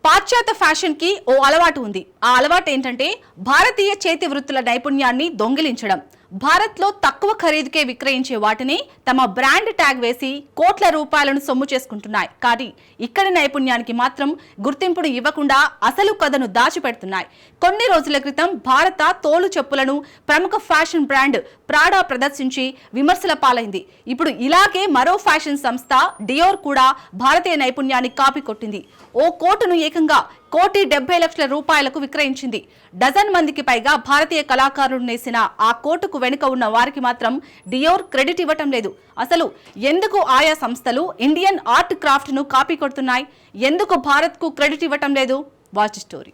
పాశ్చాత్య ఫ్యాషన్ కి ఓ అలవాటు ఉంది. ఆ అలవాటు ఏంటంటే భారతీయ చేతి వృత్తుల నైపుణ్యాన్ని దొంగిలించడం. భారత్లో తక్కువ ఖరీదుకే విక్రయించే వాటిని తమ బ్రాండ్ ట్యాగ్ వేసి కోట్ల రూపాయలను సొమ్ము చేసుకుంటున్నాయి. కానీ ఇక్కడి నైపుణ్యానికి మాత్రం గుర్తింపును ఇవ్వకుండా అసలు కథను దాచిపెడుతున్నాయి. కొన్ని రోజుల క్రితం భారత తోలు చెప్పులను ప్రముఖ ఫ్యాషన్ బ్రాండ్ ప్రాడా ప్రదర్శించి విమర్శల పాలైంది. ఇప్పుడు ఇలాగే మరో ఫ్యాషన్ సంస్థ డియోర్ కూడా భారతీయ నైపుణ్యాన్ని కాపీ కొట్టింది. ఓ కోటును ఏకంగా ₹1,70,00,000 విక్రయించింది. డజన్ మందికి పైగా భారతీయ కళాకారులు నేసిన ఆ కోటుకు వెనుక ఉన్న వారికి మాత్రం డియోర్ క్రెడిట్ ఇవ్వటం లేదు. అసలు ఎందుకు ఆయా సంస్థలు ఇండియన్ ఆర్ట్ క్రాఫ్ట్ ను కాపీ కొడుతున్నాయి? ఎందుకు భారత్ కు క్రెడిట్ ఇవ్వటం లేదు? Watch story.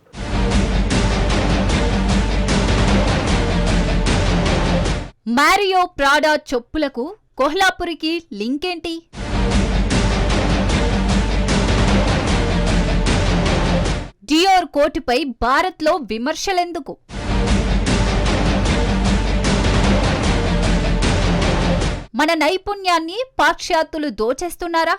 మారియో ప్రాడా చెప్పులకు కొహ్లాపురికి లింక్ ఏంటి? డియోర్ కోటుపై భారత్లో విమర్శలెందుకు? మన నైపుణ్యాన్ని పాశ్చాత్యులు దోచేస్తున్నారా?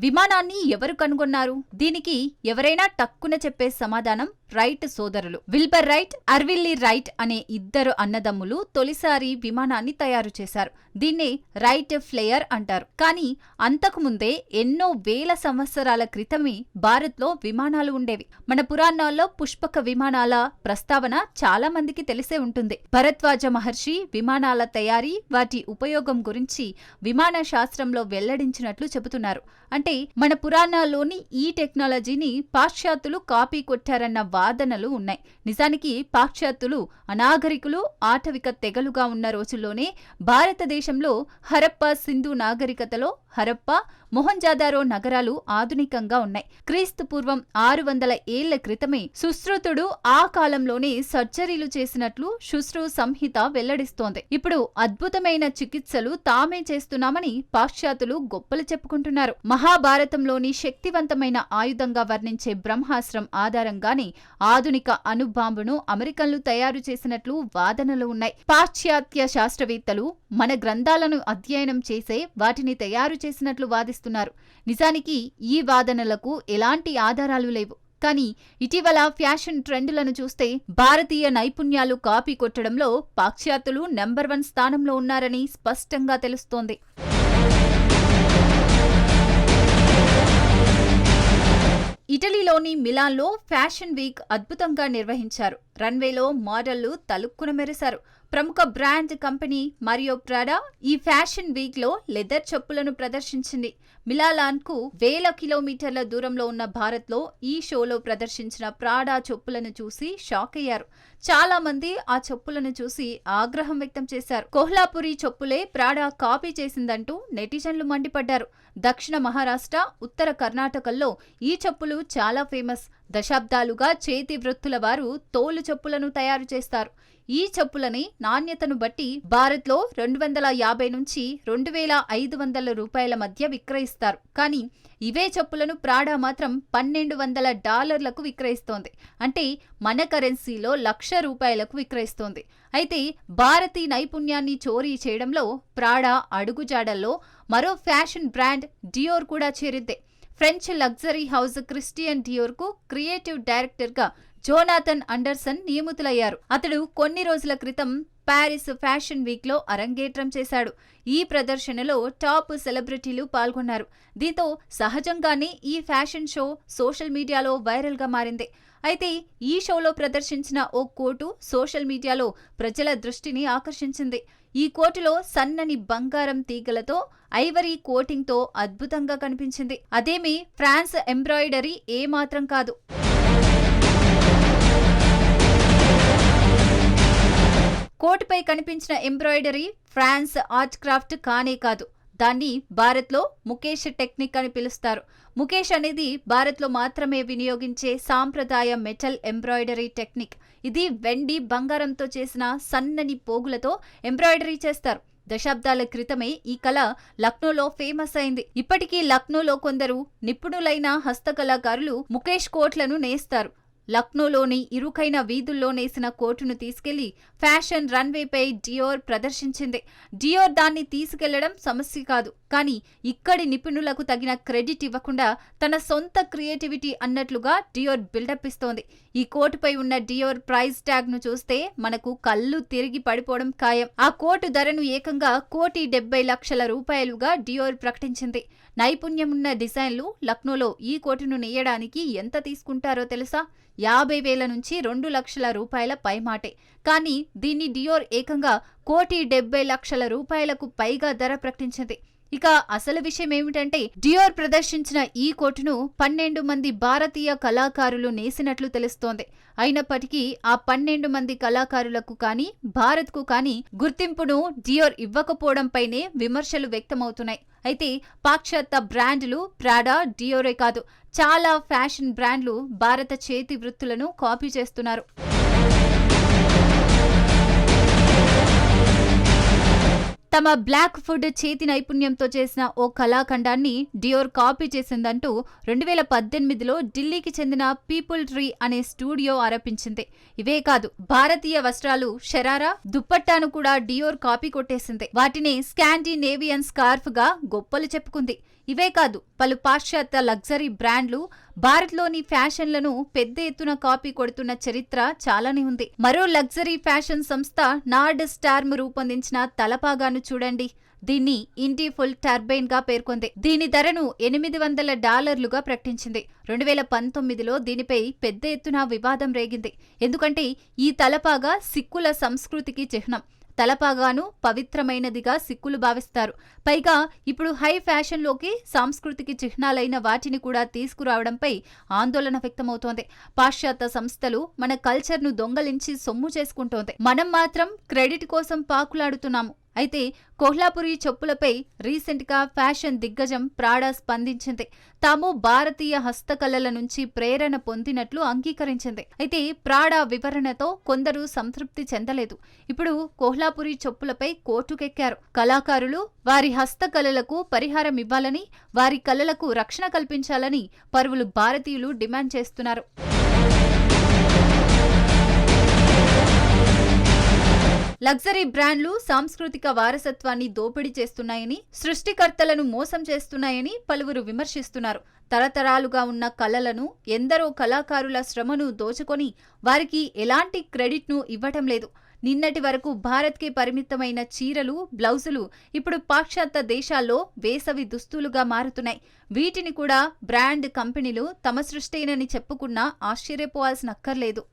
విమానాన్ని ఎవరు కనుగొన్నారు? దీనికి ఎవరైనా టక్కున చెప్పే సమాధానం రైట్ సోదరులు. విల్బర్ రైట్, అర్విల్లీ రైట్ అనే ఇద్దరు అన్నదమ్ములు తొలిసారి విమానాన్ని తయారు చేశారు. దీన్నే రైట్ ఫ్లేయర్ అంటారు. కానీ అంతకుముందే ఎన్నో వేల సంవత్సరాల క్రితమే భారత్లో విమానాలు ఉండేవి. మన పురాణాల్లో పుష్పక విమానాల ప్రస్తావన చాలా మందికి తెలిసే ఉంటుంది. భరద్వాజ మహర్షి విమానాల తయారీ, వాటి ఉపయోగం గురించి విమాన శాస్త్రంలో వెల్లడించినట్లు చెబుతున్నారు. అంటే మన పురాణాల్లోని ఈ టెక్నాలజీని పాశ్చాత్యులు కాపీ కొట్టారన్న వాదనలు ఉన్నాయి. నిజానికి పాశ్చాత్యులు అనాగరికులు, ఆటవిక తెగలుగా ఉన్న రోజుల్లోనే భారతదేశంలో హరప్ప సింధు నాగరికతలో హరప్ప, మొహంజాదారో నగరాలు ఆధునికంగా ఉన్నాయి. క్రీస్తు పూర్వం 600 ఏళ్ల క్రితమే సుశ్రుతుడు ఆ కాలంలోనే సర్జరీలు చేసినట్లు శుశ్రు సంహిత వెల్లడిస్తోంది. ఇప్పుడు అద్భుతమైన చికిత్సలు తామే చేస్తున్నామని పాశ్చాత్యులు గొప్పలు చెప్పుకుంటున్నారు. మహాభారతంలోని శక్తివంతమైన ఆయుధంగా వర్ణించే బ్రహ్మాస్త్రం ఆధారంగానే ఆధునిక అణుబాంబును అమెరికన్లు తయారు చేసినట్లు వాదనలు ఉన్నాయి. పాశ్చాత్య శాస్త్రవేత్తలు మన గ్రంథాలను అధ్యయనం చేసే వాటిని తయారు చేసినట్లు వాదిస్తున్నారు. నిజానికి ఈ వాదనలకు ఎలాంటి ఆధారాలు లేవు. కానీ ఇటీవల ఫ్యాషన్ ట్రెండ్లను చూస్తే భారతీయ నైపుణ్యాలు కాపీ కొట్టడంలో పాశ్చాత్యులు నెంబర్ 1 స్థానంలో ఉన్నారని స్పష్టంగా తెలుస్తోంది. ఇటలీలోని మిలాన్లో ఫ్యాషన్ వీక్ అద్భుతంగా నిర్వహించారు. రన్వేలో మోడళ్లు తలుక్కున మెరిశారు. ప్రముఖ బ్రాండ్ కంపెనీ మారియో ప్రాడా ఈ ఫ్యాషన్ వీక్ లో లెదర్ చెప్పులను ప్రదర్శించింది. మిలాన్కు 1000 కిలోమీటర్ల దూరంలో ఉన్న భారత్లో ఈ షోలో ప్రదర్శించిన ప్రాడా చెప్పులను చూసి షాక్ అయ్యారు. చాలా మంది ఆ చెప్పులను చూసి ఆగ్రహం వ్యక్తం చేశారు. కొహ్లాపురి చెప్పులే ప్రాడా కాపీ చేసిందంటూ నెటిజన్లు మండిపడ్డారు. దక్షిణ మహారాష్ట్ర, ఉత్తర కర్ణాటకల్లో ఈ చెప్పులు చాలా ఫేమస్. దశాబ్దాలుగా చేతి వృత్తుల వారు తోలు చెప్పులను తయారు చేస్తారు. ఈ చెప్పులని నాణ్యతను బట్టి భారత్లో 250 నుంచి 2500 మధ్య విక్రయిస్తారు. కానీ ఇవే చెప్పులను ప్రాడా మాత్రం $1,200 విక్రయిస్తోంది. అంటే మన కరెన్సీలో ₹1,00,000 విక్రయిస్తోంది. అయితే భారతీ నైపుణ్యాన్ని చోరీ చేయడంలో ప్రాడా అడుగుజాడల్లో మరో ఫ్యాషన్ బ్రాండ్ డియోర్ కూడా చేరింది. ఫ్రెంచ్ లగ్జరీ హౌస్ క్రిస్టియన్ డియోర్కు క్రియేటివ్ డైరెక్టర్గా జోనాథన్ అండర్సన్ నియమితులయ్యారు. అతడు కొన్ని రోజుల క్రితం ప్యారిస్ ఫ్యాషన్ వీక్ లో అరంగేట్రం చేశాడు. ఈ ప్రదర్శనలో టాప్ సెలబ్రిటీలు పాల్గొన్నారు. దీంతో సహజంగానే ఈ ఫ్యాషన్ షో సోషల్ మీడియాలో వైరల్ గా మారింది. అయితే ఈ షోలో ప్రదర్శించిన ఓ కోటు సోషల్ మీడియాలో ప్రజల దృష్టిని ఆకర్షించింది. ఈ కోటులో సన్నని బంగారం తీగలతో ఐవరీ కోటింగ్ తో అద్భుతంగా కనిపించింది. అదేమీ ఫ్రాన్స్ ఎంబ్రాయిడరీ ఏమాత్రం కాదు. కోటుపై కనిపించిన ఎంబ్రాయిడరీ ఫ్రాన్స్ ఆర్ట్ క్రాఫ్ట్ కానే కాదు. దాన్ని భారత్లో ముఖేష్ టెక్నిక్ అని పిలుస్తారు. ముఖేష్ అనేది భారత్లో మాత్రమే వినియోగించే సాంప్రదాయ మెటల్ ఎంబ్రాయిడరీ టెక్నిక్. ఇది వెండి, బంగారంతో చేసిన సన్నని పోగులతో ఎంబ్రాయిడరీ చేస్తారు. దశాబ్దాల క్రితమే ఈ కళ లక్నోలో ఫేమస్ అయింది. ఇప్పటికీ లక్నోలో కొందరు నిపుణులైన హస్తకళాకారులు ముఖేష్ కోట్లను నేస్తారు. లక్నోలోని ఇరుకైన వీధుల్లో నేసిన కోటును తీసుకెళ్లి ఫ్యాషన్ రన్వేపై డియోర్ ప్రదర్శించింది. డియోర్ దాన్ని తీసుకెళ్లడం సమస్య కాదు. కానీ ఇక్కడి నిపుణులకు తగిన క్రెడిట్ ఇవ్వకుండా తన సొంత క్రియేటివిటీ అన్నట్లుగా డియోర్ బిల్డప్ ఇస్తోంది. ఈ కోటుపై ఉన్న డియోర్ ప్రైస్ ట్యాగ్ ను చూస్తే మనకు కళ్ళు తిరిగి పడిపోవడం ఖాయం. ఆ కోటు ధరను ఏకంగా ₹1,70,00,000గా డియోర్ ప్రకటించింది. నైపుణ్యమున్న డిజైన్లు లక్నోలో ఈ కోటును నేయడానికి ఎంత తీసుకుంటారో తెలుసా? 50,000 నుంచి ₹2,00,000 పైమాటే. కానీ దీన్ని డియోర్ ఏకంగా ₹1,70,00,000కు పైగా ధర ప్రకటించింది. ఇక అసలు విషయం ఏమిటంటే డియోర్ ప్రదర్శించిన ఈ కోటును 12 మంది భారతీయ కళాకారులు నేసినట్లు తెలుస్తోంది. అయినప్పటికీ ఆ 12 మంది కళాకారులకు కానీ భారత్కు కానీ గుర్తింపును డియోర్ ఇవ్వకపోవడంపైనే విమర్శలు వ్యక్తమవుతున్నాయి. అయితే పాశ్చాత్య బ్రాండ్లు ప్రాడా, డియోరే కాదు, చాలా ఫ్యాషన్ బ్రాండ్లు భారత చేతి వృత్తులను కాపీ చేస్తున్నారు. తమ బ్లాక్ ఫుడ్ చేతి నైపుణ్యంతో చేసిన ఓ కళాఖండాన్ని డియోర్ కాపీ చేసిందంటూ 2018లో ఢిల్లీకి చెందిన పీపుల్ ట్రీ అనే స్టూడియో ఆరోపించింది. ఇవే కాదు, భారతీయ వస్త్రాలు షరారా, దుప్పట్టాను కూడా డియోర్ కాపీ కొట్టేసింది. వాటిని స్కాండినేవియన్ స్కార్ఫ్ గా గొప్పలు చెప్పుకుంది. ఇవే కాదు, పలు పాశ్చాత్య లగ్జరీ బ్రాండ్లు భారత్లోని ఫ్యాషన్లను పెద్ద ఎత్తున కాపీ కొడుతున్న చరిత్ర చాలానే ఉంది. మరో లగ్జరీ ఫ్యాషన్ సంస్థ నార్డ్ స్టార్మ్ రూపొందించిన తలపాగాను చూడండి. దీన్ని ఇండి ఫుల్ టర్బైన్ గా పేర్కొంది. దీని ధరను $800గా ప్రకటించింది. 2019లో దీనిపై పెద్ద ఎత్తున వివాదం రేగింది. ఎందుకంటే ఈ తలపాగా సిక్కుల సంస్కృతికి చిహ్నం. తలపాగాను పవిత్రమైనదిగా సిక్కులు భావిస్తారు. పైగా ఇప్పుడు హై ఫ్యాషన్లోకి సాంస్కృతిక చిహ్నాలైన వాటిని కూడా తీసుకురావడంపై ఆందోళన వ్యక్తమవుతోంది. పాశ్చాత్య సంస్థలు మన కల్చర్ను దొంగలించి సొమ్ము చేసుకుంటోంది. మనం మాత్రం క్రెడిట్ కోసం పాకులాడుతున్నాము. అయితే కోహ్లాపురి చెప్పులపై రీసెంట్ గా ఫ్యాషన్ దిగ్గజం ప్రాడా స్పందించింది. తాము భారతీయ హస్తకళల నుంచి ప్రేరణ పొందినట్లు అంగీకరించింది. అయితే ప్రాడా వివరణతో కొందరు సంతృప్తి చెందలేదు. ఇప్పుడు కోహ్లాపురి చెప్పులపై కోర్టుకెక్కారు. కళాకారులు వారి హస్తకళలకు పరిహారం ఇవ్వాలని, వారి కళలకు రక్షణ కల్పించాలని పలువురు భారతీయులు డిమాండ్ చేస్తున్నారు. లగ్జరీ బ్రాండ్లు సాంస్కృతిక వారసత్వాన్ని దోపిడీ చేస్తున్నాయని, సృష్టికర్తలను మోసం చేస్తున్నాయని పలువురు విమర్శిస్తున్నారు. తరతరాలుగా ఉన్న కళలను, ఎందరో కళాకారుల శ్రమను దోచుకొని వారికి ఎలాంటి క్రెడిట్ను ఇవ్వటం లేదు. నిన్నటి వరకు భారత్కే పరిమితమైన చీరలు, బ్లౌజులు ఇప్పుడు పాశ్చాత్య దేశాల్లో వేసవి దుస్తులుగా మారుతున్నాయి. వీటిని కూడా బ్రాండ్ కంపెనీలు తమ సృష్టేనని చెప్పుకున్నా ఆశ్చర్యపోవాల్సిన అక్కర్లేదు.